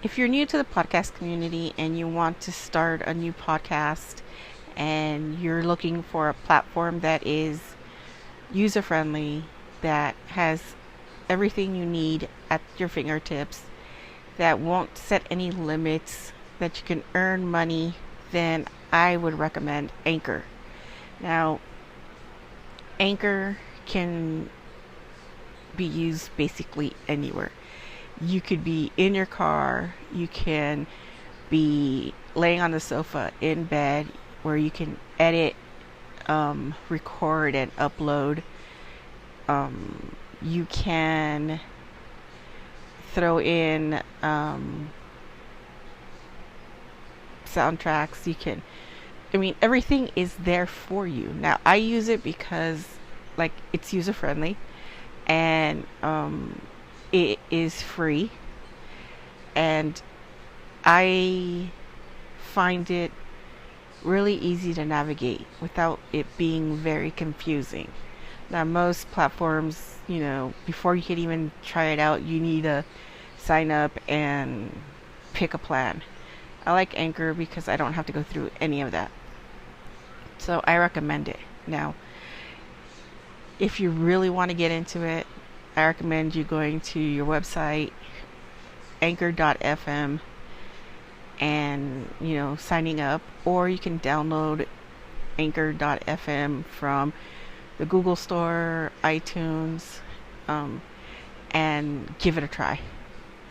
If you're new to the podcast community and you want to start a new podcast and you're looking for a platform that is user friendly, that has everything you need at your fingertips, that won't set any limits, that you can earn money, then I would recommend Anchor. Now, Anchor can be used basically anywhere. You could be in your car, you can be laying on the sofa in bed where you can edit, record, and upload. You can throw in soundtracks. Everything is there for you. Now, I use it because, it's user friendly and it is free, and I find it really easy to navigate without it being very confusing. Now, most platforms, before you can even try it out, you need to sign up and pick a plan. I like Anchor because I don't have to go through any of that. So I recommend it. Now, if you really want to get into it, I recommend you going to your website, anchor.fm, and, signing up. Or you can download anchor.fm from the Google Store, iTunes, and give it a try.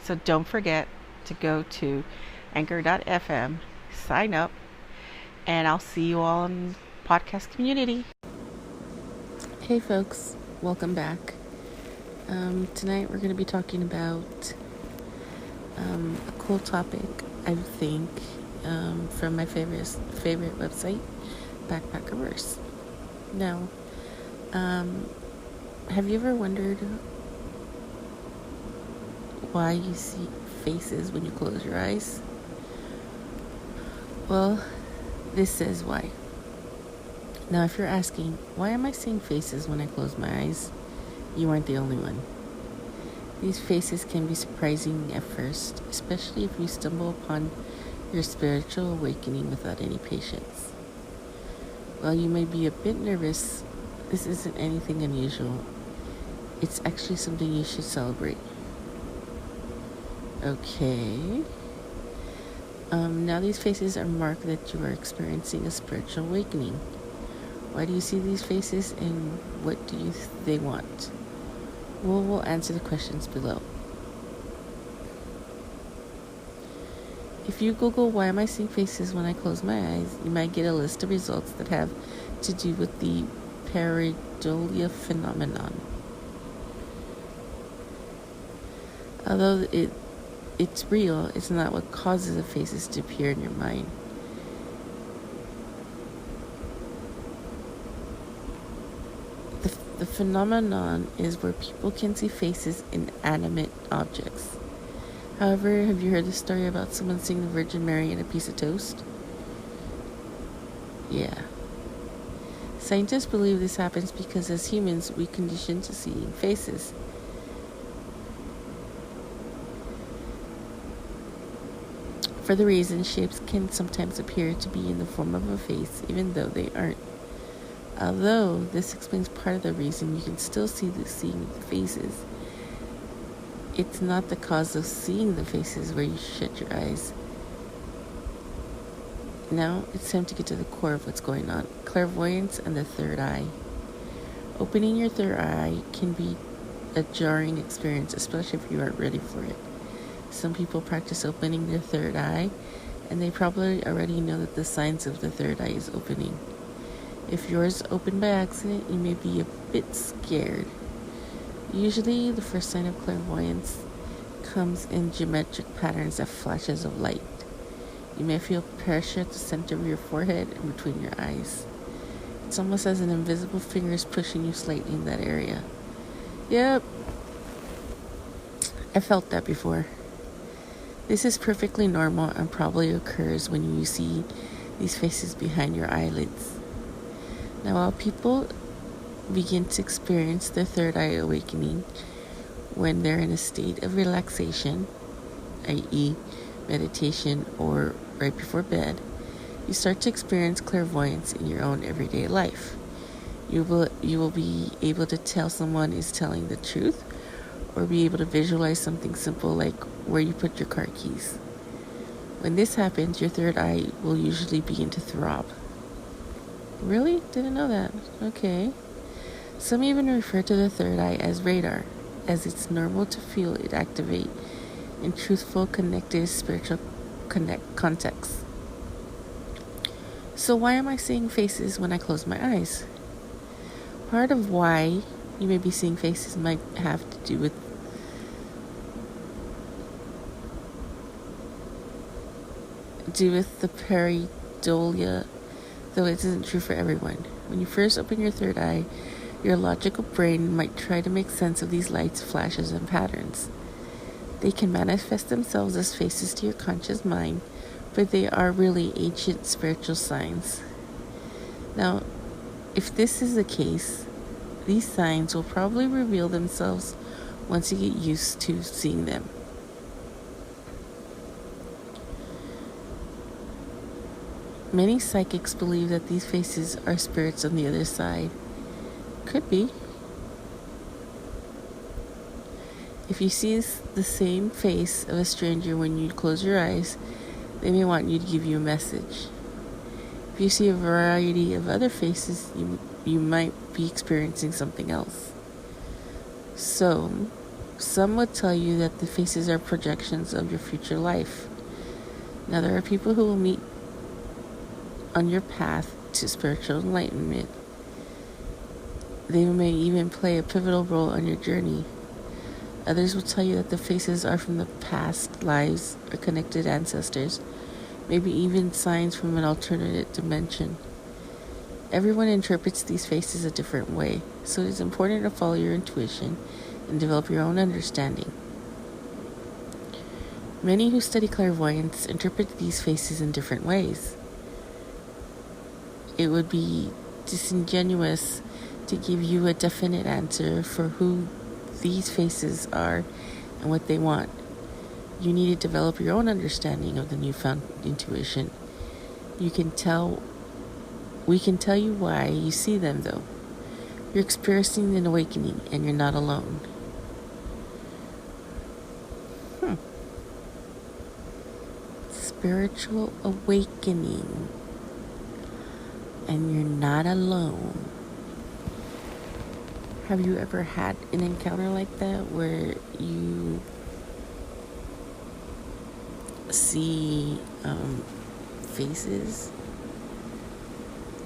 So don't forget to go to anchor.fm, sign up, and I'll see you all in the podcast community. Hey folks, welcome back. Tonight we're going to be talking about a cool topic, I think, from my favorite website, Backpackerverse. Now, have you ever wondered why you see faces when you close your eyes? Well, this says why. Now, if you're asking, why am I seeing faces when I close my eyes? You aren't the only one. These faces can be surprising at first, especially if you stumble upon your spiritual awakening without any patience. While you may be a bit nervous, this isn't anything unusual. It's actually something you should celebrate. Okay. Now these faces are mark that you are experiencing a spiritual awakening. Why do you see these faces, and what do they want? Well, we'll answer the questions below. If you Google why am I seeing faces when I close my eyes, you might get a list of results that have to do with the pareidolia phenomenon. Although it's real, it's not what causes the faces to appear in your mind. The phenomenon is where people can see faces in inanimate objects. However, have you heard the story about someone seeing the Virgin Mary in a piece of toast? Yeah. Scientists believe this happens because as humans, we condition to seeing faces. For the reason, shapes can sometimes appear to be in the form of a face, even though they aren't. Although this explains part of the reason you can still seeing the faces, it's not the cause of seeing the faces where you shut your eyes. Now it's time to get to the core of what's going on: clairvoyance and the third eye. Opening your third eye can be a jarring experience, especially if you aren't ready for it. Some people practice opening their third eye, and they probably already know that the signs of the third eye is opening. If yours opened by accident, you may be a bit scared. Usually, the first sign of clairvoyance comes in geometric patterns of flashes of light. You may feel pressure at the center of your forehead and between your eyes. It's almost as an invisible finger is pushing you slightly in that area. Yep, I felt that before. This is perfectly normal and probably occurs when you see these faces behind your eyelids. Now, while people begin to experience their third eye awakening when they're in a state of relaxation, i.e., meditation, or right before bed, you start to experience clairvoyance in your own everyday life. You will be able to tell someone is telling the truth, or be able to visualize something simple like where you put your car keys. When this happens, your third eye will usually begin to throb. Really? Didn't know that. Okay. Some even refer to the third eye as radar, as it's normal to feel it activate in truthful, connected, spiritual contexts. So why am I seeing faces when I close my eyes? Part of why you may be seeing faces might have to do with the pareidolia, though it isn't true for everyone. When you first open your third eye, your logical brain might try to make sense of these lights, flashes, and patterns. They can manifest themselves as faces to your conscious mind, but they are really ancient spiritual signs. Now, if this is the case, these signs will probably reveal themselves once you get used to seeing them. Many psychics believe that these faces are spirits on the other side. Could be. If you see the same face of a stranger when you close your eyes, they may want you to give you a message. If you see a variety of other faces, you might be experiencing something else. So, some would tell you that the faces are projections of your future life. Now, there are people who will meet on your path to spiritual enlightenment. They may even play a pivotal role on your journey. Others will tell you that the faces are from the past lives or connected ancestors, maybe even signs from an alternate dimension. Everyone interprets these faces a different way, so it is important to follow your intuition and develop your own understanding. Many who study clairvoyance interpret these faces in different ways. It would be disingenuous to give you a definite answer for who these faces are and what they want. You need to develop your own understanding of the newfound intuition. We can tell you why you see them, though. You're experiencing an awakening, and you're not alone. Spiritual awakening, and you're not alone. Have you ever had an encounter like that where you see faces?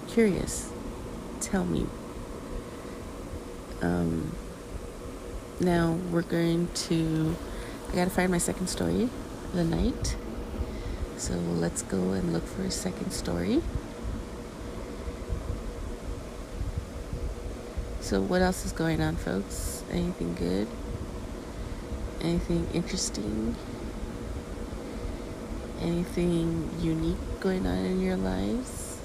Curious. Tell me. Now we're going to... I gotta find my second story of the night. So let's go and look for a second story. So what else is going on, folks? Anything good? Anything interesting? Anything unique going on in your lives?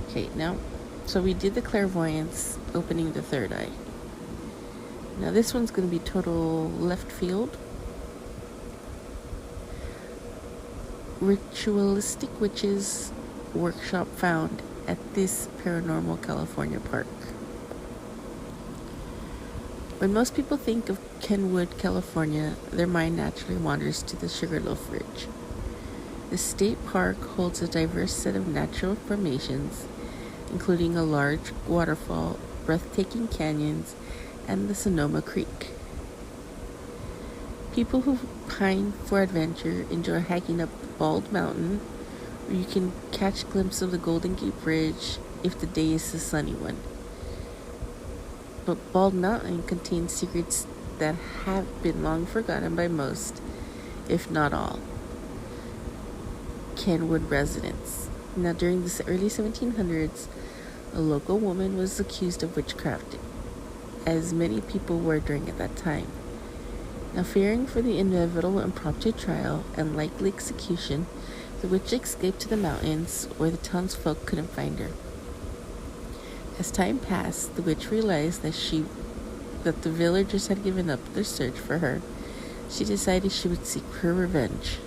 Okay, now, so we did the clairvoyance, opening the third eye. Now this one's going to be total left field. Ritualistic witches workshop found at this paranormal California park. When most people think of Kenwood, California, their mind naturally wanders to the Sugarloaf Ridge. The state park holds a diverse set of natural formations, including a large waterfall, breathtaking canyons, and the Sonoma Creek. People who pine for adventure enjoy hiking up Bald Mountain, where you can catch a glimpse of the Golden Gate Bridge if the day is a sunny one. But Bald Mountain contains secrets that have been long forgotten by most, if not all, Kenwood residents. Now, during the early 1700s, a local woman was accused of witchcraft, as many people were during at that time. Now, fearing for the inevitable impromptu trial and likely execution, the witch escaped to the mountains, where the townsfolk couldn't find her. As time passed, the witch realized that she that the villagers had given up their search for her, she decided she would seek her revenge.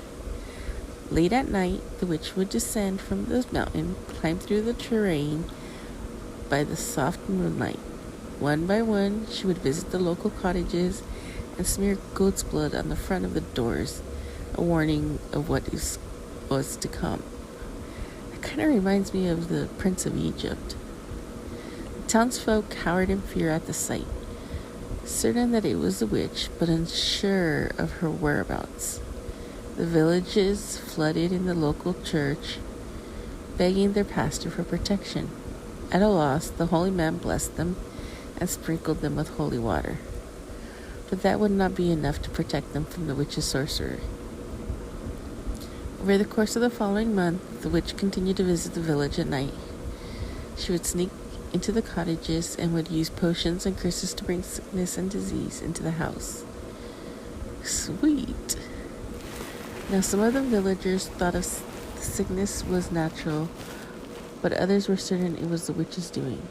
Late at night, the witch would descend from the mountain, climb through the terrain by the soft moonlight. One by one, she would visit the local cottages and smear goat's blood on the front of the doors, a warning of what was to come. It kind of reminds me of the Prince of Egypt. The townsfolk cowered in fear at the sight, certain that it was a witch, but unsure of her whereabouts. The villages flooded in the local church, begging their pastor for protection. At a loss, the holy man blessed them and sprinkled them with holy water. But that would not be enough to protect them from the witch's sorcery. Over the course of the following month, the witch continued to visit the village at night. She would sneak into the cottages and would use potions and curses to bring sickness and disease into the house. Sweet. Now, some of the villagers thought the sickness was natural, but others were certain it was the witch's doing.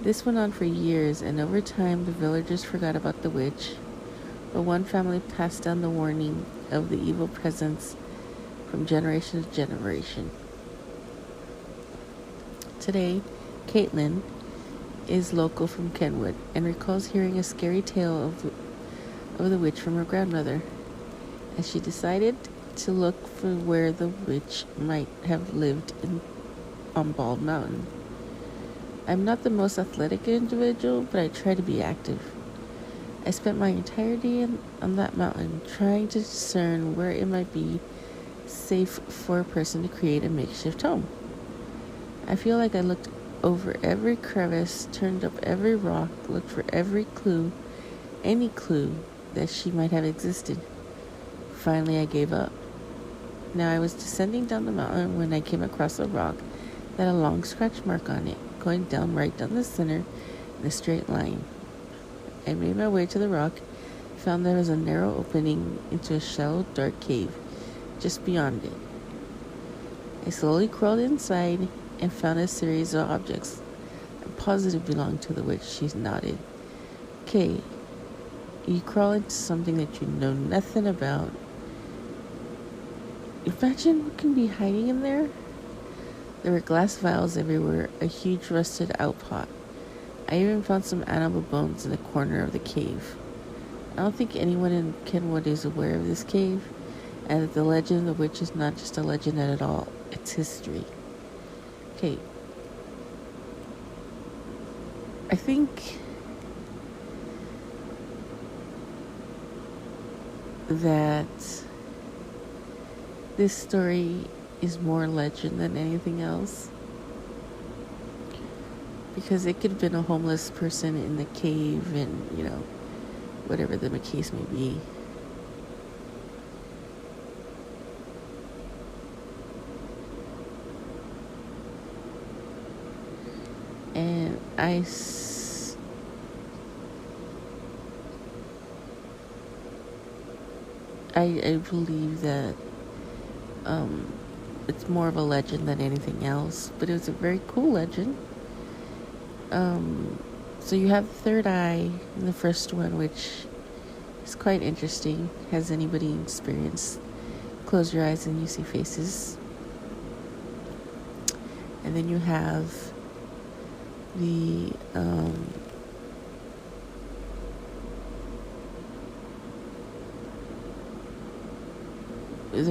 This went on for years, and over time the villagers forgot about the witch, but one family passed down the warning of the evil presence from generation to generation. Today, Caitlin is local from Kenwood and recalls hearing a scary tale of the witch from her grandmother, as she decided to look for where the witch might have lived on Bald Mountain. I'm not the most athletic individual, but I try to be active. I spent my entire day on that mountain trying to discern where it might be safe for a person to create a makeshift home. I feel like I looked over every crevice, turned up every rock, looked for every clue, any clue that she might have existed. Finally, I gave up. Now, I was descending down the mountain when I came across a rock that had a long scratch mark on it, going down right down the center in a straight line. I made my way to the rock, found there was a narrow opening into a shallow, dark cave just beyond it. I slowly crawled inside and found a series of objects I'm positive belonged to the witch. She nodded. Okay, you crawl into something that you know nothing about. Imagine what can be hiding in there. There were glass vials everywhere, a huge rusted out pot. I even found some animal bones in the corner of the cave. I don't think anyone in Kenwood is aware of this cave, and that the legend of the witch is not just a legend at all, it's history. Okay. I think that this story is more legend than anything else, because it could have been a homeless person in the cave, and whatever the case may be. And I believe that it's more of a legend than anything else, but it was a very cool legend. So you have the third eye in the first one, which is quite interesting. Has anybody experienced close your eyes and you see faces? And then you have the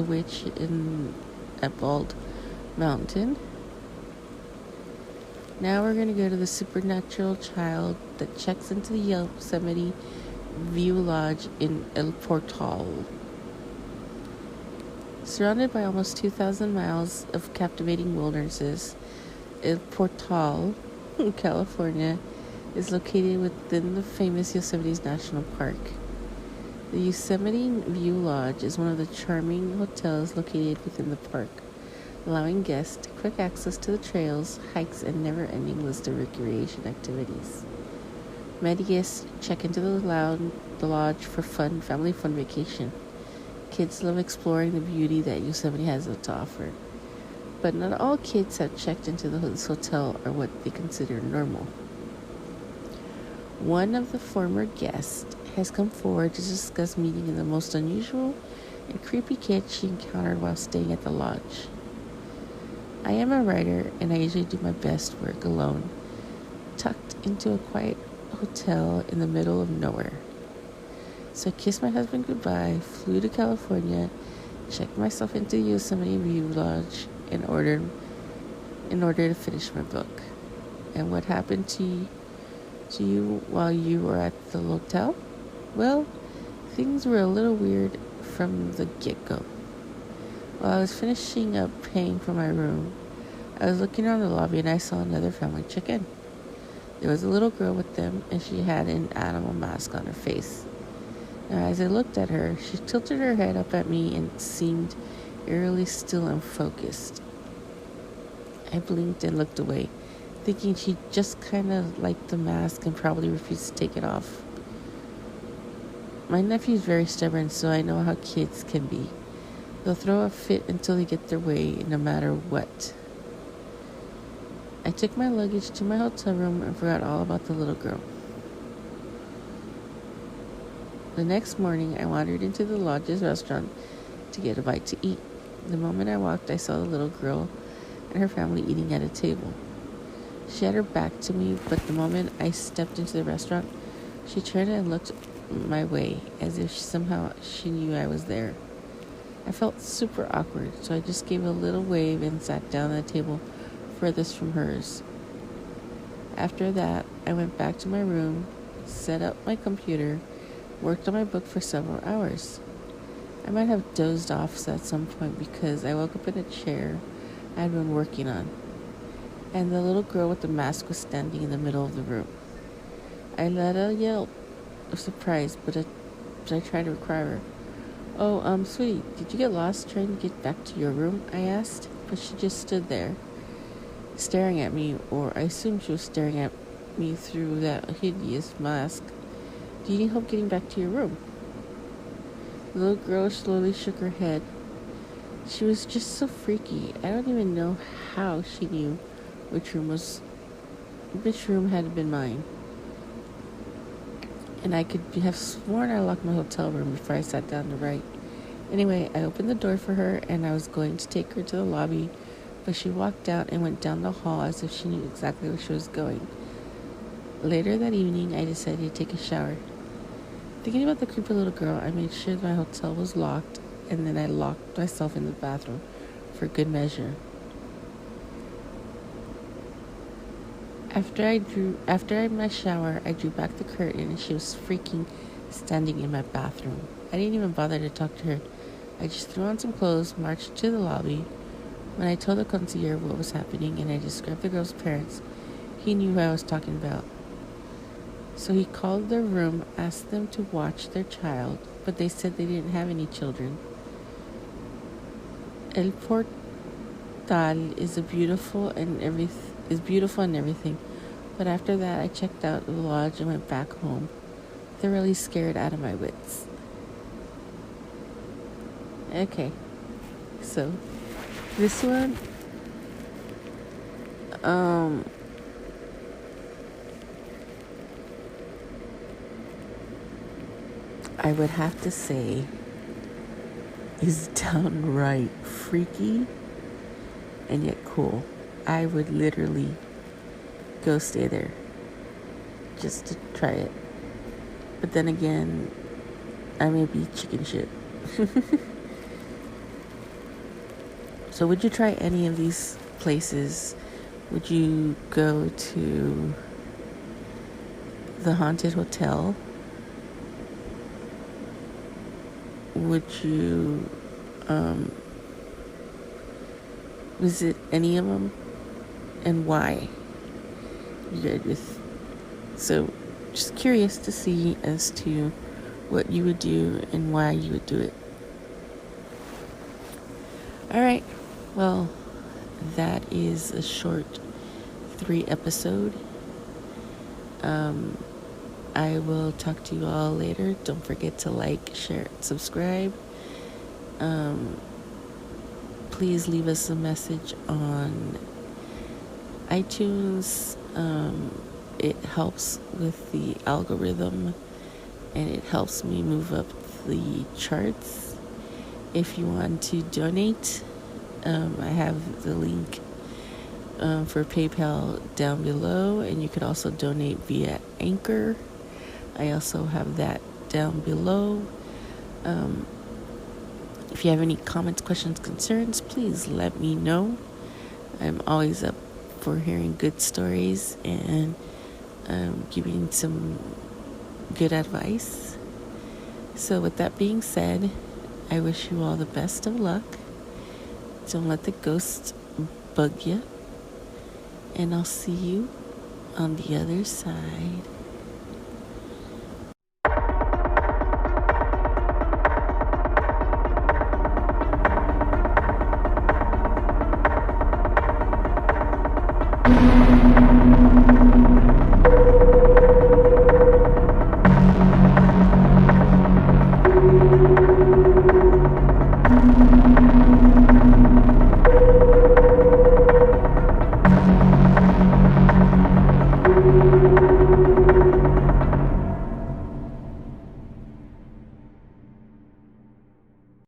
witch at Bald Mountain. Now we're going to go to the supernatural child that checks into the Yosemite View Lodge in El Portal. Surrounded by almost 2,000 miles of captivating wildernesses, El Portal, California, is located within the famous Yosemite National Park. The Yosemite View Lodge is one of the charming hotels located within the park, allowing guests quick access to the trails, hikes, and never-ending list of recreation activities. Many guests check into the lodge for family fun vacation. Kids love exploring the beauty that Yosemite has to offer. But not all kids have checked into this hotel or what they consider normal. One of the former guests has come forward to discuss meeting the most unusual and creepy kid she encountered while staying at the lodge. I am a writer, and I usually do my best work alone, tucked into a quiet hotel in the middle of nowhere. So I kissed my husband goodbye, flew to California, checked myself into the Yosemite View Lodge in order to finish my book. And what happened to you while you were at the hotel? Well, things were a little weird from the get-go. While I was finishing up paying for my room, I was looking around the lobby and I saw another family check in. There was a little girl with them, and she had an animal mask on her face. Now, as I looked at her, she tilted her head up at me and seemed eerily still and focused. I blinked and looked away, thinking she just kind of liked the mask and probably refused to take it off. My nephew's very stubborn, so I know how kids can be. They'll throw a fit until they get their way, no matter what. I took my luggage to my hotel room and forgot all about the little girl. The next morning, I wandered into the lodge's restaurant to get a bite to eat. The moment I walked, I saw the little girl and her family eating at a table. She had her back to me, but the moment I stepped into the restaurant, she turned and looked my way, as if somehow she knew I was there. I felt super awkward, so I just gave a little wave and sat down at a table furthest from hers. After that, I went back to my room, set up my computer, worked on my book for several hours. I might have dozed off at some point because I woke up in a chair I had been working on, and the little girl with the mask was standing in the middle of the room. I let a yelp of surprise, but I tried to require her. "Oh, sweetie, did you get lost trying to get back to your room?" I asked, but she just stood there, staring at me, or I assumed she was staring at me through that hideous mask. "Do you need help getting back to your room?" The little girl slowly shook her head. She was just so freaky. I don't even know how she knew which room had been mine. And I could have sworn I locked my hotel room before I sat down to write. Anyway, I opened the door for her, and I was going to take her to the lobby, but she walked out and went down the hall as if she knew exactly where she was going. Later that evening, I decided to take a shower. Thinking about the creepy little girl, I made sure my hotel was locked, and then I locked myself in the bathroom for good measure. After I had my shower, I drew back the curtain, and she was freaking standing in my bathroom. I didn't even bother to talk to her. I just threw on some clothes, marched to the lobby. When I told the concierge what was happening and I described the girl's parents, he knew who I was talking about. So he called their room, asked them to watch their child, but they said they didn't have any children. El Portal is beautiful and everything, but after that I checked out the lodge and went back home, thoroughly scared out of my wits. Okay, so this one, I would have to say is downright freaky and yet cool. I would literally go stay there just to try it. But then again, I may be chicken shit. So would you try any of these places? Would you go to the haunted hotel? Would you visit any of them, and why? So just curious to see as to what you would do and why you would do it. Alright, well, that is a short 3 episode. I will talk to you all later. Don't forget to like, share, subscribe. Please leave us a message on iTunes. it helps with the algorithm and it helps me move up the charts. If you want to donate, I have the link for PayPal down below, and you could also donate via Anchor. I also have that down below. If you have any comments, questions, concerns, please let me know. I'm always up for hearing good stories and giving some good advice. So with that being said, I wish you all the best of luck. Don't let the ghosts bug you. And I'll see you on the other side.